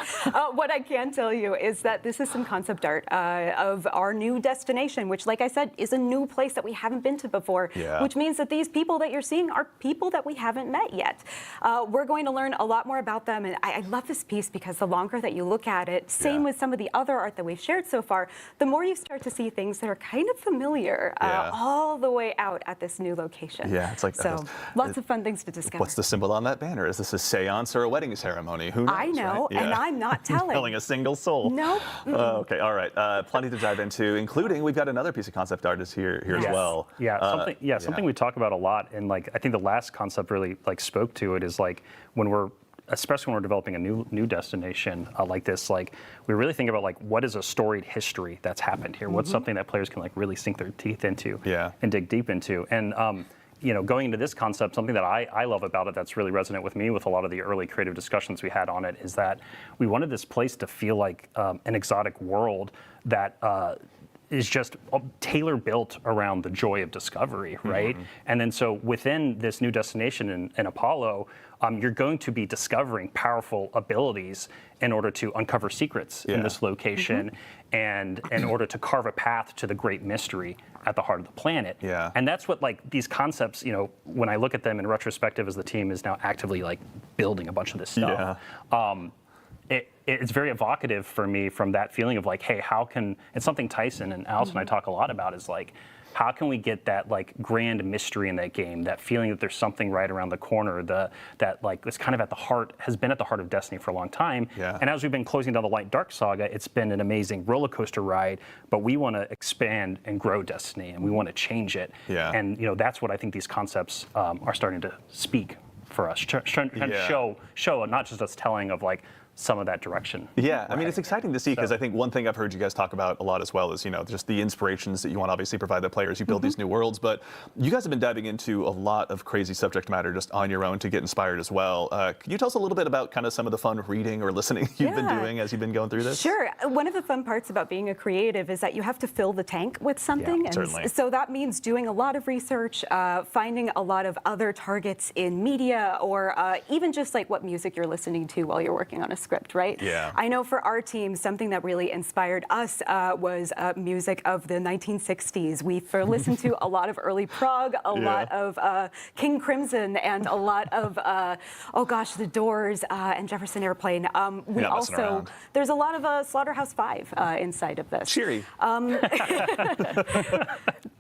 What I can tell you is that this is some concept art of our new destination, which, like I said, is a new place that we haven't been to before, which means that these people that you're seeing are people that we haven't met yet. We're going to learn a lot more about them, and I love this piece because the longer that you look at it, same with some of the other art that we've shared so far, the more you start to see things that are kind of familiar all the way out at this new location. Yeah, it's like so lots of fun things to discover. What's the symbol on that banner? Is this a seance or a wedding ceremony? Who knows? I know, right? and I'm not telling a single soul. Nope. Okay, all right. Plenty to dive into, including we've got another piece of concept art is here as well. Yeah, something we talk about a lot, and like I think the last concept really like spoke to it is like especially when we're developing a new destination like this, like we really think about like what is a storied history that's happened here. What's something that players can like really sink their teeth into and dig deep into. And going into this concept, something that I love about it that's really resonant with me with a lot of the early creative discussions we had on it is that we wanted this place to feel like an exotic world that is just tailor-built around the joy of discovery, right? And then so within this new destination in Apollo, you're going to be discovering powerful abilities in order to uncover secrets in this location and in order to carve a path to the great mystery at the heart of the planet. And that's what like these concepts, when I look at them in retrospective as the team is now actively like building a bunch of this stuff, it's very evocative for me from that feeling of like, hey, it's something Tyson and Alice and I talk a lot about is like, how can we get that like grand mystery in that game, that feeling that there's something right around the corner, that like it's kind of has been at the heart of Destiny for a long time. And as we've been closing down the Light Dark saga, it's been an amazing roller coaster ride, but we want to expand and grow Destiny and we want to change it. And that's what I think these concepts are starting to speak for us, trying to show not just us telling of like some of that direction. I mean, it's exciting to see because I think one thing I've heard you guys talk about a lot as well is, just the inspirations that you want to obviously provide the players. You build these new worlds, but you guys have been diving into a lot of crazy subject matter just on your own to get inspired as well. Can you tell us a little bit about kind of some of the fun reading or listening you've been doing as you've been going through this? Sure. One of the fun parts about being a creative is that you have to fill the tank with something. Certainly. So that means doing a lot of research, finding a lot of other targets in media, or even just like what music you're listening to while you're working on a script, right? I know for our team, something that really inspired us was music of the 1960s. We've listened to a lot of early prog, a lot of King Crimson, and a lot of, The Doors and Jefferson Airplane. There's a lot of Slaughterhouse-Five inside of this. Cheery.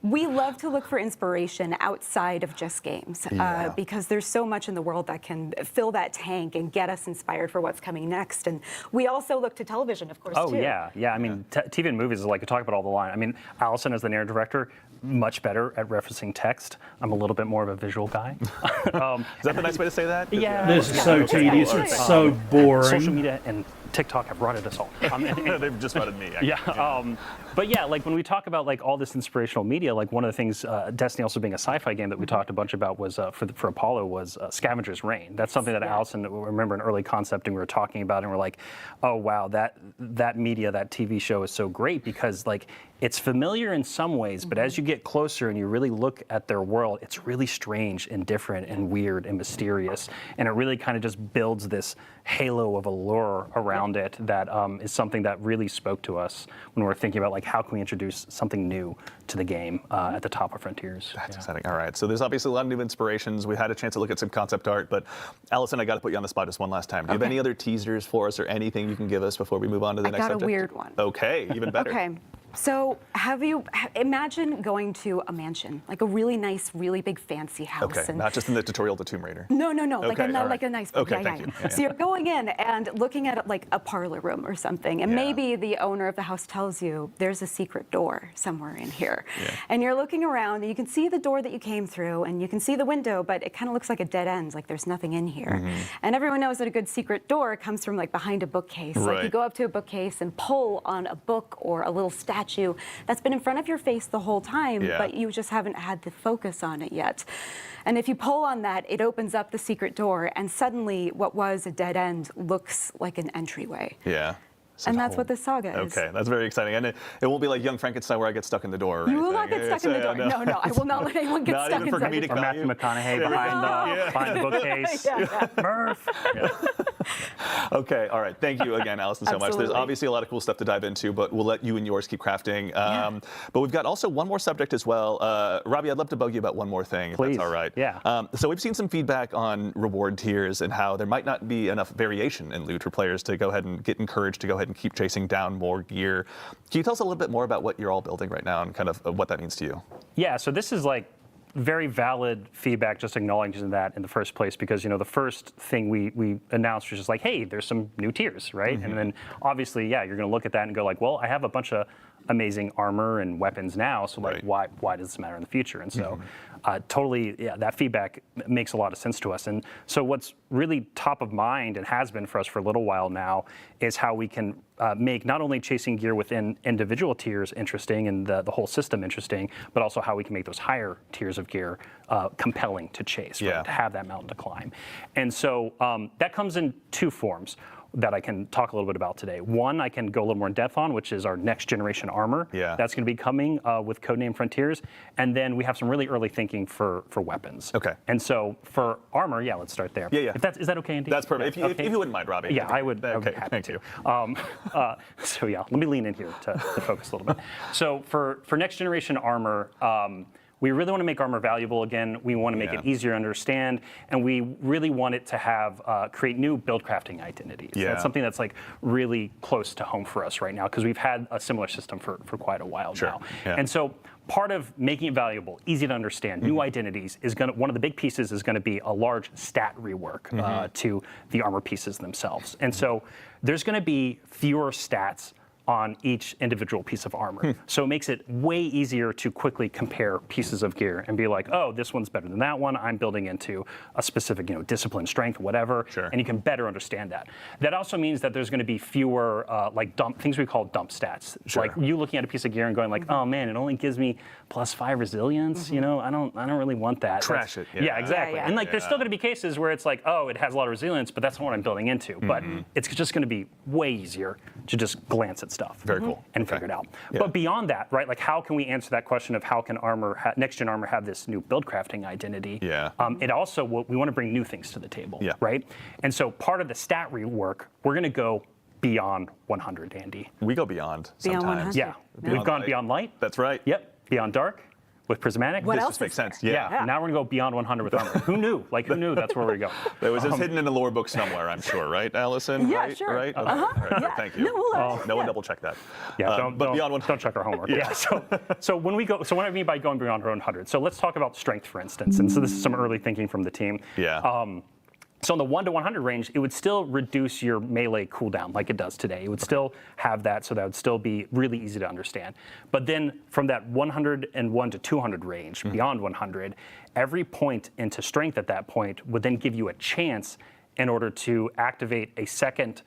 We love to look for inspiration outside of just games because there's so much in the world that can fill that tank and get us inspired for what's coming next. And we also look to television, of course, too. I mean, TV and movies is like, we talk about all the line. I mean, Allison as the narrative director, much better at referencing text. I'm a little bit more of a visual guy. Is that the nice way to say that? This is so tedious. It's so boring. Social media and TikTok have rotted us all. They've just rotted me. But like when we talk about like all this inspirational media, like one of the things, Destiny also being a sci-fi game that we talked a bunch about was for Apollo was Scavenger's Reign. That's something that Allison, remember an early concept and we were talking about, and we're like, oh wow, that media, that TV show is so great because like it's familiar in some ways, but as you get closer and you really look at their world, it's really strange and different and weird and mysterious, and it really kind of just builds this halo of allure around it that is something that really spoke to us when we're thinking about like how can we introduce something new to the game at the top of Frontiers. That's exciting. All right, so there's obviously a lot of new inspirations. We had a chance to look at some concept art, but Allison, I got to put you on the spot just one last time. Do you have any other teasers for us or anything you can give us before we move on to the next subject? I got a weird one. Okay, even better. Okay. So imagine going to a mansion, like a really nice, really big fancy house. Okay, and not just in the tutorial to Tomb Raider. No, Okay, like a nice one. Okay, thank you. So you're going in and looking at like a parlor room or something, and maybe the owner of the house tells you there's a secret door somewhere in here. And you're looking around and you can see the door that you came through and you can see the window, but it kind of looks like a dead end, like there's nothing in here. And everyone knows that a good secret door comes from like behind a bookcase. Like you go up to a bookcase and pull on a book or a little statue at you that's been in front of your face the whole time, Yeah. but you just haven't had the focus on it yet. And if you pull on that, it opens up the secret door, and suddenly what was a dead end looks like an entryway. Yeah. And that's what this saga is. Okay, that's very exciting. And it won't be like Young Frankenstein where I get stuck in the door. Or You will not anything. get stuck in the door. No. No, I will not let anyone get Not stuck even for inside the comedic door. Or Matthew McConaughey behind the bookcase. Murph. Okay, all right. Thank you again, Allison, so much. There's Absolutely. obviously a lot of cool stuff to dive into, but we'll let you and yours keep crafting. But we've got also one more subject as well. Robbie, I'd love to bug you about one more thing, if Please. that's all right. Yeah. So we've seen some feedback on reward tiers and how there might not be enough variation in loot for players to go ahead and get encouraged to go ahead and keep chasing down more gear. Can you tell us a little bit more about what you're all building right now and kind of what that means to you? Yeah, so this is like very valid feedback, just acknowledging that in the first place, because the first thing we announced was just like, hey, there's some new tiers, right? And then obviously, yeah, you're going to look at that and go like, well, I have a bunch of amazing armor and weapons now, so like, why does this matter in the future? And so totally, yeah, that feedback makes a lot of sense to us. And so what's really top of mind and has been for us for a little while now is how we can make not only chasing gear within individual tiers interesting and the whole system interesting, but also how we can make those higher tiers of gear compelling to chase, right? To have that mountain to climb. And so that comes in two forms that I can talk a little bit about today. One, I can go a little more in depth on, which is our next generation armor. Yeah. That's going to be coming with Codename Frontiers. And then we have some really early thinking for weapons. Okay. And so for armor, yeah, let's start there. Yeah. Is that okay, Andy? That's perfect. Yeah, If you wouldn't mind, Robbie. Yeah, I would be Okay, happy thank to. you. So yeah, let me lean in here to focus a little bit. So for next generation armor, we really want to make armor valuable again. We want to make it easier to understand, and we really want it to have create new build crafting identities. Yeah. That's something that's like really close to home for us right now, because we've had a similar system for quite a while now. Yeah. And so part of making it valuable, easy to understand, new identities is one of the big pieces is going to be a large stat rework to the armor pieces themselves. And so there's going to be fewer stats on each individual piece of armor. So it makes it way easier to quickly compare pieces of gear and be like, oh, this one's better than that one. I'm building into a specific, discipline, strength, whatever. And you can better understand that. That also means that there's going to be fewer things we call dump stats. Like you looking at a piece of gear and going like, oh man, it only gives me +5 resilience. I don't really want that. Trash it. Yeah, exactly. And like, there's still going to be cases where it's like, oh, it has a lot of resilience, but that's not what I'm building into. But it's just going to be way easier to just glance at stuff. Very cool. And figure it out. But beyond that, right, like how can we answer that question of how can next-gen armor have this new build crafting identity? It also, we want to bring new things to the table, right? And so part of the stat rework, we're going to go beyond 100, Andy. We go beyond sometimes. 100. Yeah, we've gone beyond light. That's right. Yep, beyond dark. With prismatic. What This else just makes is there? sense. Yeah. Now we're gonna go beyond 100 with armor. Who knew? Like, who knew that's where we go? It was just hidden in the lore book somewhere, I'm sure, right, Allison? Yeah, right? sure. Right? Okay. All right. Thank you. No one double check that. Yeah, don't check our homework. So when we go, so what I mean by going beyond 100. So let's talk about strength, for instance. And so this is some early thinking from the team. So in the 1 to 100 range, it would still reduce your melee cooldown like it does today. It would still have that, so that would still be really easy to understand. But then from that 101 to 200 range, beyond 100, every point into strength at that point would then give you a chance in order to activate a second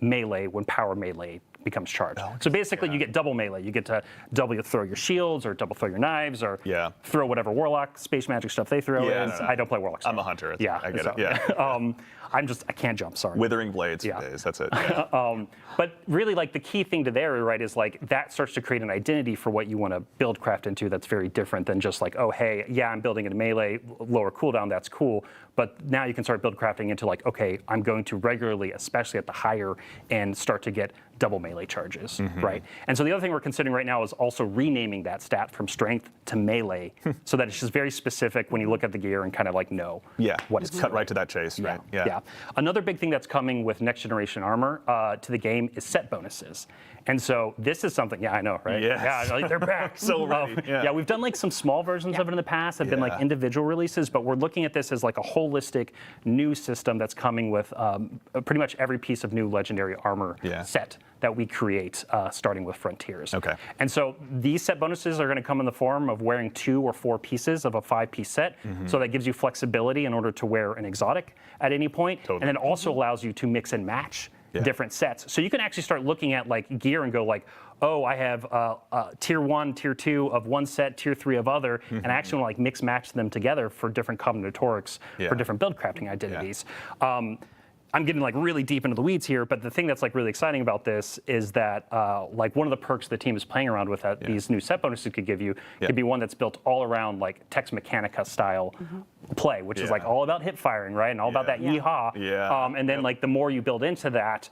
melee when power melee becomes charged. So basically you get double melee. You get to double throw your shields or double throw your knives or throw whatever warlock, space magic stuff they throw in. I don't play warlocks. I'm a hunter. I get it. I can't jump, sorry. Withering blades for days, that's it. But really, like, the key thing to there, right, is like that starts to create an identity for what you want to build craft into that's very different than just like, oh, hey, yeah, I'm building in a melee, lower cooldown, that's cool. But now you can start build crafting into like, okay, I'm going to regularly, especially at the higher end, start to get double melee charges, right? And so the other thing we're considering right now is also renaming that stat from strength to melee so that it's just very specific when you look at the gear and kind of like know what it's cut right to that chase, right? Yeah. Another big thing that's coming with next generation armor to the game is set bonuses. And so this is something, I know, right? Yes. Yeah, like, they're back. So ready. We've done like some small versions of it in the past, have been like individual releases, but we're looking at this as like a holistic new system that's coming with pretty much every piece of new legendary armor set that we create starting with Frontiers. And so these set bonuses are going to come in the form of wearing 2 or 4 pieces of a 5-piece set. So that gives you flexibility in order to wear an exotic at any point. And then also allows you to mix and match different sets. So you can actually start looking at like gear and go like, oh, I have tier 1, tier 2 of one set, tier 3 of other, and I actually want to like mix match them together for different combinatorics for different build crafting identities. I'm getting like really deep into the weeds here, but the thing that's like really exciting about this is that like one of the perks the team is playing around with that these new set bonuses could give you could be one that's built all around like Tex Mechanica style play, which is like all about hip firing, right, and all about that yeehaw. And then like the more you build into that,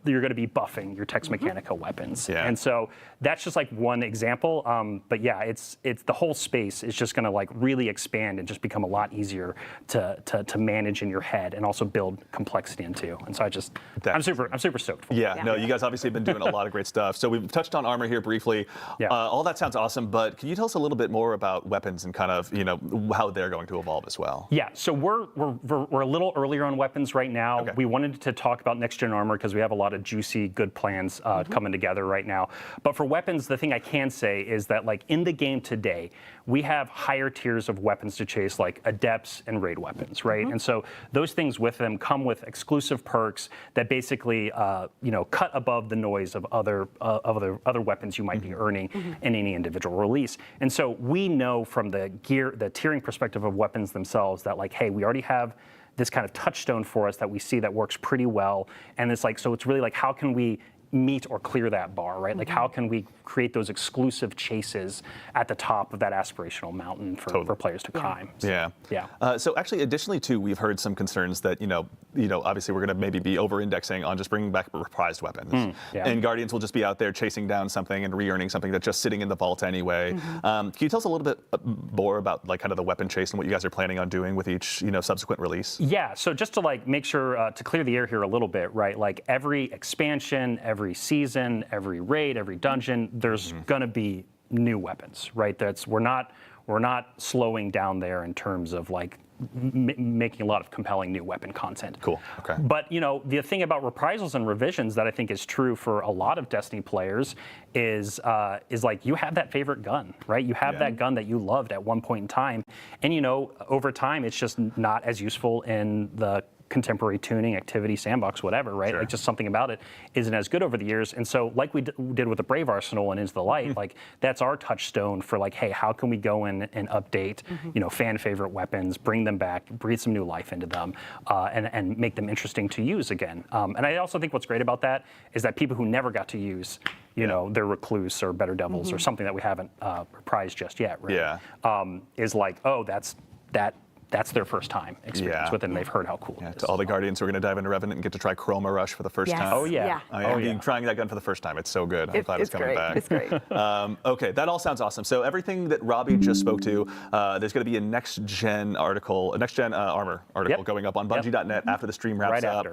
you're going to be buffing your Tex Mechanica weapons. And so that's just like one example. But yeah, it's the whole space is just going to like really expand and just become a lot easier to manage in your head and also build complexity into. And so I'm super stoked for it. No, you guys obviously have been doing a lot of great stuff. So we've touched on armor here briefly. All that sounds awesome, but can you tell us a little bit more about weapons and kind of how they're going to evolve as well? Yeah, so we're a little earlier on weapons right now. We wanted to talk about next gen armor because we have a lot of juicy, good plans coming together right now. But for weapons, the thing I can say is that like in the game today, we have higher tiers of weapons to chase, like adepts and raid weapons, right? And so those things with them come with exclusive perks that basically, cut above the noise of other weapons you might be earning in any individual release. And so we know from the tiering perspective of weapons themselves that like, hey, we already have this kind of touchstone for us that we see that works pretty well. And it's like, so it's really like, how can we meet or clear that bar, right? Like how can we create those exclusive chases at the top of that aspirational mountain for players to climb? So actually, additionally too, we've heard some concerns that obviously we're going to maybe be over-indexing on just bringing back reprised weapons, and Guardians will just be out there chasing down something and re-earning something that's just sitting in the vault anyway. Can you tell us a little bit more about like kind of the weapon chase and what you guys are planning on doing with each subsequent release? Yeah. So just to like make sure to clear the air here a little bit, right? Like every expansion, every season, every raid, every dungeon, there's gonna be new weapons, right? We're not slowing down there in terms of like making a lot of compelling new weapon content. Cool. Okay. But the thing about reprisals and revisions that I think is true for a lot of Destiny players is like you have that favorite gun, right? You have that gun that you loved at one point in time, and over time it's just not as useful in the contemporary tuning, activity, sandbox, whatever, right? Like just something about it isn't as good over the years. And so like we did with the Brave Arsenal and Into the Light, like that's our touchstone for like, hey, how can we go in and update, fan favorite weapons, bring them back, breathe some new life into them, and make them interesting to use again. And I also think what's great about that is that people who never got to use their Recluse or Better Devils or something that we haven't reprised just yet, right? Is like, oh, that's their first time experience with it, and they've heard how cool it is. To all the Guardians, we're going to dive into Revenant and get to try Chroma Rush for the first time. Oh, yeah. Trying that gun for the first time. It's so good. I'm glad it's coming back. It's great. Okay, that all sounds awesome. So everything that Robbie just spoke to, there's going to be a next-gen article, a next-gen armor article going up on Bungie.net after the stream wraps up.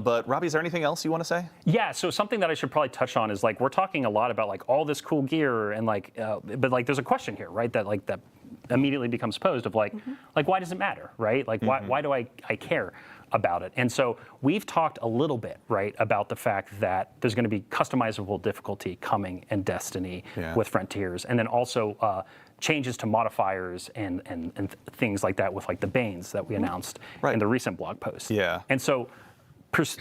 But Robbie, is there anything else you want to say? Yeah, so something that I should probably touch on is like we're talking a lot about like all this cool gear and like, but like there's a question here, right? That immediately becomes posed of like why does it matter, right? Like why do I care about it? And so we've talked a little bit, right, about the fact that there's going to be customizable difficulty coming in Destiny with Frontiers, and then also changes to modifiers and things like that with like the Banes that we announced in the recent blog post. And so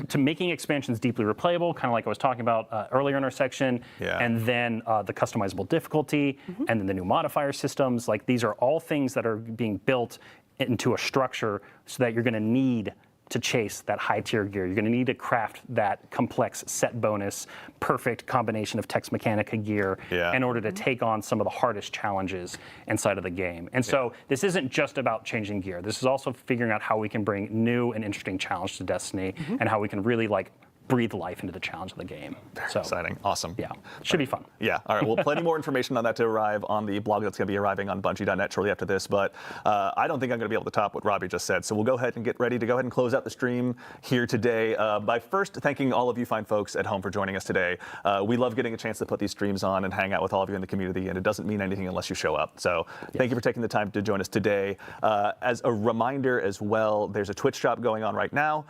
to making expansions deeply replayable, kind of like I was talking about earlier in our section, and then the customizable difficulty, and then the new modifier systems. Like these are all things that are being built into a structure so that you're going to need to chase that high tier gear. You're going to need to craft that complex set bonus, perfect combination of Tex Mechanica gear in order to take on some of the hardest challenges inside of the game. And so this isn't just about changing gear. This is also figuring out how we can bring new and interesting challenge to Destiny and how we can really like breathe life into the challenge of the game. Very exciting. Awesome. Yeah. Should be fun. Yeah. All right. Well, plenty more information on that to arrive on the blog that's going to be arriving on Bungie.net shortly after this. But I don't think I'm going to be able to top what Robbie just said. So we'll go ahead and get ready to go ahead and close out the stream here today by first thanking all of you fine folks at home for joining us today. We love getting a chance to put these streams on and hang out with all of you in the community, and it doesn't mean anything unless you show up. So thank you for taking the time to join us today. As a reminder as well, there's a Twitch shop going on right now.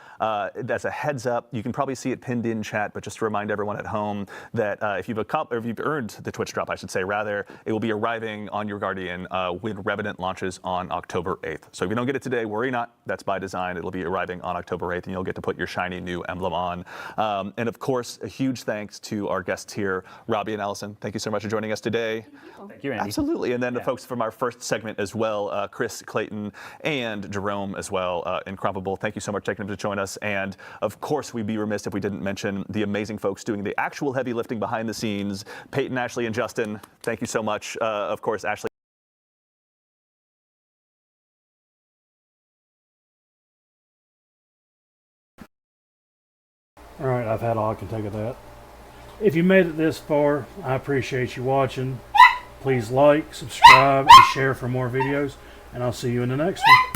That's a heads up. You can probably see see it pinned in chat, but just to remind everyone at home that if you've earned the Twitch drop, I should say, rather, it will be arriving on your Guardian when Revenant launches on October 8th. So if you don't get it today, worry not. That's by design. It'll be arriving on October 8th, and you'll get to put your shiny new emblem on. And of course, a huge thanks to our guests here, Robbie and Allison. Thank you so much for joining us today. Thank you, Andy. Absolutely. And then the folks from our first segment as well, Chris, Clayton, and Jerome as well, Incredible. Thank you so much for taking them to join us. And of course, we'd be remiss if we didn't mention the amazing folks doing the actual heavy lifting behind the scenes, Peyton, Ashley, and Justin. Thank you so much. Of course, Ashley. All right, I've had all I can take of that. If you made it this far, I appreciate you watching. Please like, subscribe, and share for more videos, and I'll see you in the next one.